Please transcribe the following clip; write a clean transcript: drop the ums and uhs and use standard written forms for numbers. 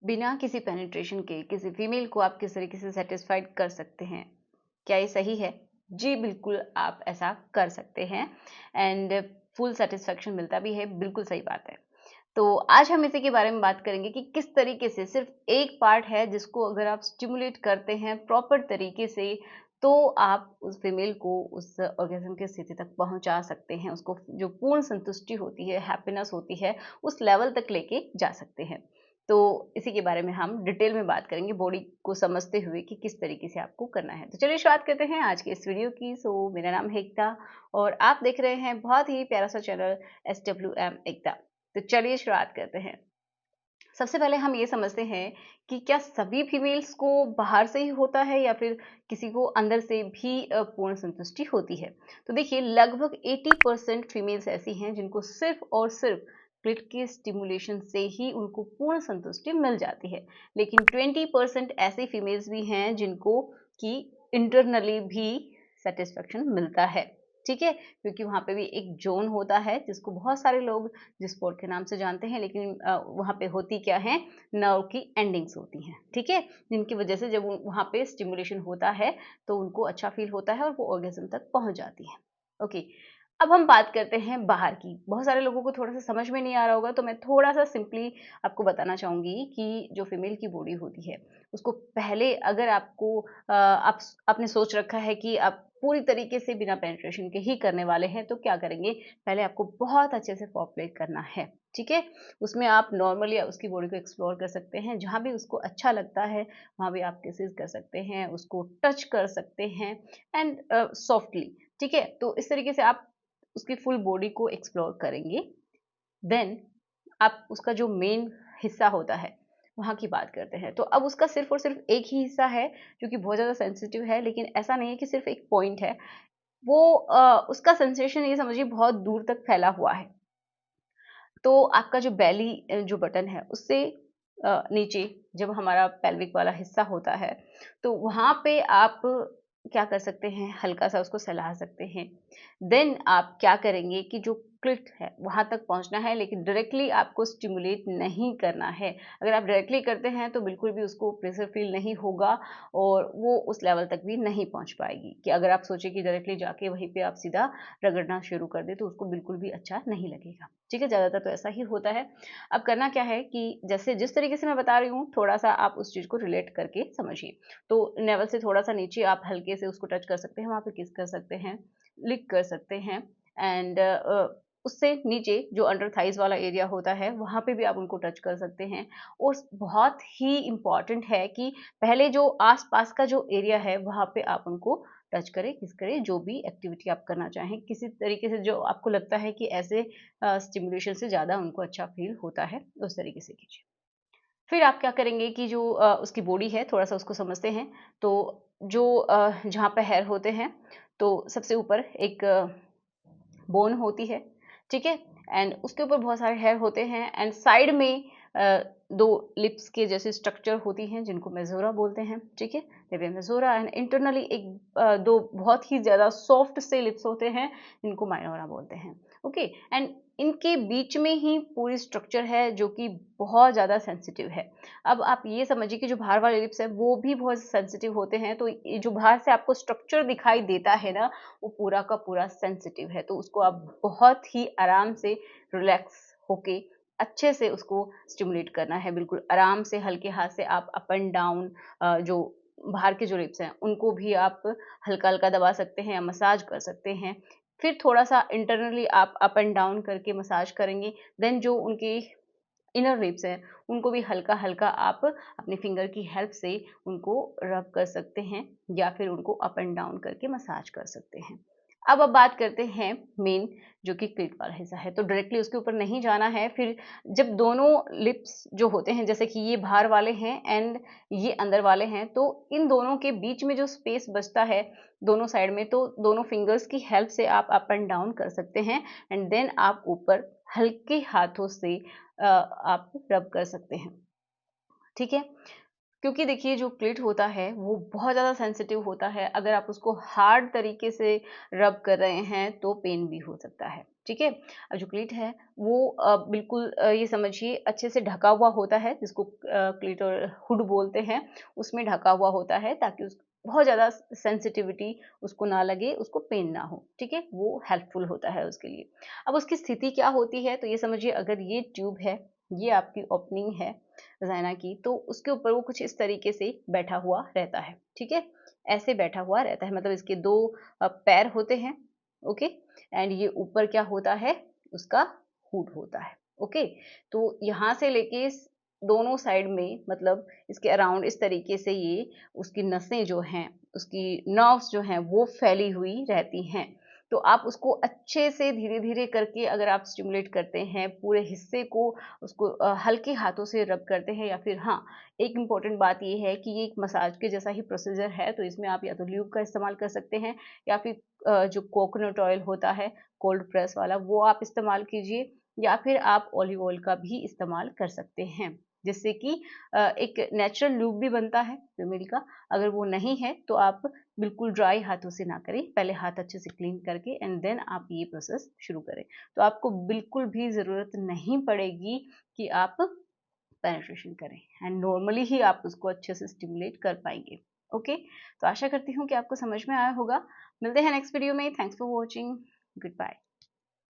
बिना किसी पेनिट्रेशन के किसी फीमेल को आप किस तरीके से सेटिस्फाइड कर सकते हैं, क्या ये सही है? जी बिल्कुल, आप ऐसा कर सकते हैं एंड फुल सेटिस्फेक्शन मिलता भी है, बिल्कुल सही बात है। तो आज हम इसी के बारे में बात करेंगे कि किस तरीके से सिर्फ एक पार्ट है जिसको अगर आप स्टिमुलेट करते हैं प्रॉपर तरीके से, तो आप उस फीमेल को उस ऑर्गेज़म की स्थिति तक पहुंचा सकते हैं, उसको जो पूर्ण संतुष्टि होती है, हैप्पीनेस होती है, उस लेवल तक लेके जा सकते हैं। तो इसी के बारे में हम डिटेल में बात करेंगे बॉडी को समझते हुए कि किस तरीके से आपको करना है। तो चलिए शुरुआत करते हैं आज के इस वीडियो की। मेरा नाम है एकता और आप देख रहे हैं बहुत ही प्यारा सा चैनल SWM एकता। तो चलिए शुरुआत करते हैं। सबसे पहले हम ये समझते हैं कि क्या सभी फीमेल्स को बाहर से ही होता है या फिर किसी को अंदर से भी पूर्ण संतुष्टि होती है। तो देखिए लगभग 80% फीमेल्स ऐसी हैं जिनको सिर्फ और सिर्फ क्लिट के स्टिमुलेशन से ही उनको पूर्ण संतुष्टि मिल जाती है, लेकिन 20% ऐसी फीमेल्स भी हैं जिनको कि इंटरनली भी सेटिस्फेक्शन मिलता है। ठीक है, क्योंकि वहाँ पे भी एक जोन होता है जिसको बहुत सारे लोग जिस स्पॉट के नाम से जानते हैं, लेकिन वहाँ पे होती क्या है, नर्व की एंडिंग्स होती हैं। ठीक है, जिनकी वजह से जब वहाँ पे स्टिमुलेशन होता है तो उनको अच्छा फील होता है और वो ऑर्गेज्म तक पहुँच जाती है। ओके, अब हम बात करते हैं बाहर की। बहुत सारे लोगों को थोड़ा सा समझ में नहीं आ रहा होगा, तो मैं थोड़ा सा सिंपली आपको बताना चाहूँगी कि जो फीमेल की बॉडी होती है उसको पहले अगर आपको आपने सोच रखा है कि आप पूरी तरीके से बिना पेनिट्रेशन के ही करने वाले हैं, तो क्या करेंगे, पहले आपको बहुत अच्छे से पॉपुलेट करना है। ठीक है, उसमें आप नॉर्मली उसकी बॉडी को एक्सप्लोर कर सकते हैं, जहाँ भी उसको अच्छा लगता है वहाँ भी आप किसेस कर सकते हैं, उसको टच कर सकते हैं एंड सॉफ्टली। ठीक है, तो इस तरीके से आप उसकी फुल बॉडी को एक्सप्लोर करेंगे। देन आप उसका जो मेन हिस्सा होता है वहाँ की बात करते हैं। तो अब उसका सिर्फ और सिर्फ एक ही हिस्सा है जो कि बहुत ज़्यादा सेंसिटिव है, लेकिन ऐसा नहीं है कि सिर्फ एक पॉइंट है। वो उसका सेंसेशन ये समझिए बहुत दूर तक फैला हुआ है। तो आपका जो बेली जो बटन है उससे नीचे जब हमारा पेल्विक वाला हिस्सा होता है, तो वहाँ पे आप क्या कर सकते हैं, हल्का सा उसको सहला सकते हैं। देन आप क्या करेंगे कि जो क्लिट है वहाँ तक पहुँचना है, लेकिन डायरेक्टली आपको स्टिमुलेट नहीं करना है। अगर आप डायरेक्टली करते हैं तो बिल्कुल भी उसको प्रेशर फील नहीं होगा और वो उस लेवल तक भी नहीं पहुँच पाएगी। कि अगर आप सोचें कि डायरेक्टली जाके वहीं पे आप सीधा रगड़ना शुरू कर दें तो उसको बिल्कुल भी अच्छा नहीं लगेगा। ठीक है, ज़्यादातर तो ऐसा ही होता है। अब करना क्या है कि जैसे जिस तरीके से मैं बता रही हूँ, थोड़ा-सा आप उस चीज़ को रिलेट करके समझिए। तो नेवल से थोड़ा-सा नीचे आप हल्के से उसको टच कर सकते हैं, वहाँ पे किस कर सकते हैं, लिक कर सकते हैं एंड उससे नीचे जो अंडर थाइज़ वाला एरिया होता है, वहाँ पे भी आप उनको टच कर सकते हैं। और बहुत ही इम्पोर्टेंट है कि पहले जो आस-पास का जो एरिया है, वहाँ पे आप उनको टच करें, किस करें, जो भी एक्टिविटी आप करना चाहें। किसी तरीके से जो आपको लगता है कि ऐसे स्टिमुलेशन से ज़्यादा उनको अच्छा फ़ील होता है, उस तरीके से कीजिए। फिर आप क्या करेंगे कि जो उसकी बॉडी है, थोड़ा-सा उसको समझते हैं। तो जो जहाँ पे हेयर होते हैं, तो सबसे ऊपर एक बोन होती है, ठीक है? एंड उसके ऊपर बहुत सारे हेयर होते हैं एंड साइड में 2 लिप्स के जैसे स्ट्रक्चर होती हैं जिनको मेज़ोरा बोलते हैं, ठीक है? लेबिया मेज़ोरा एंड इंटरनली 2 बहुत ही ज़्यादा सॉफ्ट से लिप्स होते हैं जिनको माइनोरा बोलते हैं, ओके? एंड इनके बीच में ही पूरी स्ट्रक्चर है जो कि बहुत ज़्यादा सेंसिटिव है। अब आप ये समझिए कि जो बाहर वाले लिप्स हैं वो भी बहुत सेंसिटिव होते हैं, तो ये जो बाहर से आपको स्ट्रक्चर दिखाई देता है ना, वो पूरा का पूरा सेंसिटिव है। तो उसको आप बहुत ही आराम से रिलैक्स होके अच्छे से उसको स्टिमुलेट करना है। बिल्कुल आराम से हल्के हाथ से आप अप एंड डाउन जो बाहर के जो लिप्स हैं उनको भी आप हल्का-हल्का दबा सकते हैं या मसाज कर सकते हैं। फिर थोड़ा-सा इंटरनली आप अप एंड डाउन करके मसाज करेंगे। देन जो उनके इनर लिप्स हैं, उनको भी हल्का-हल्का आप अपनी फिंगर की हेल्प से उनको रब कर सकते हैं या फिर उनको अप एंड डाउन करके मसाज कर सकते हैं। अब बात करते हैं मेन जो कि क्लिट वाला हिस्सा है, तो डायरेक्टली उसके ऊपर नहीं जाना है। फिर जब दोनों लिप्स जो होते हैं, जैसे कि ये बाहर वाले हैं एंड ये अंदर वाले हैं, तो इन दोनों के बीच में जो स्पेस बचता है दोनों साइड में, तो दोनों फिंगर्स की हेल्प से आप अप एंड डाउन कर सकते हैं एंड देन आप ऊपर हल्के हाथों से आप रब कर सकते हैं, ठीक है? क्योंकि देखिए जो क्लिट होता है वो बहुत ज़्यादा सेंसिटिव होता है, अगर आप उसको हार्ड तरीके से रब कर रहे हैं तो पेन भी हो सकता है। ठीक है। अब जो क्लीट है वो बिल्कुल ये समझिए अच्छे से ढका हुआ होता है, जिसको क्लीट और हुड बोलते हैं, उसमें ढका हुआ होता है ताकि उस बहुत ज़्यादा सेंसिटिविटी उसको ना लगे, उसको पेन ना हो, ठीक है, वो हेल्पफुल होता है उसके लिए। अब उसकी स्थिति क्या होती है, तो ये समझिए अगर ये ट्यूब है, ये आपकी ओपनिंग है वजाइना की, तो उसके ऊपर वो कुछ इस तरीके से बैठा हुआ रहता है, ठीक है, ऐसे बैठा हुआ रहता है, मतलब इसके दो पैर होते हैं, ओके, एंड ये ऊपर क्या होता है, उसका हुड होता है, ओके। तो यहाँ से लेके दोनों साइड में, मतलब इसके अराउंड इस तरीके से ये उसकी नसें जो हैं, उसकी नर्व्स जो हैं वो फैली हुई रहती हैं। तो आप उसको अच्छे से धीरे-धीरे करके अगर आप स्टिमुलेट करते हैं, पूरे हिस्से को उसको हल्के हाथों से रब करते हैं, या फिर हाँ, एक इम्पॉर्टेंट बात ये है कि ये एक मसाज के जैसा ही प्रोसीजर है, तो इसमें आप या तो ल्यूब का इस्तेमाल कर सकते हैं, या फिर जो कोकोनट ऑयल होता है कोल्ड प्रेस वाला, वो आप इस्तेमाल कीजिए, या फिर आप ऑलिव ऑयल का भी इस्तेमाल कर सकते हैं, जिससे कि एक नेचुरल लूप भी बनता है फीमेल का। अगर वो नहीं है तो आप बिल्कुल ड्राई हाथों से ना करें, पहले हाथ अच्छे से क्लीन करके एंड देन आप ये प्रोसेस शुरू करें, तो आपको बिल्कुल भी ज़रूरत नहीं पड़ेगी कि आप पेनिट्रेशन करें, एंड नॉर्मली ही आप उसको अच्छे से स्टिमुलेट कर पाएंगे। ओके, तो आशा करती हूँ कि आपको समझ में आया होगा। मिलते हैं नेक्स्ट वीडियो में। Thanks for watching. Good bye.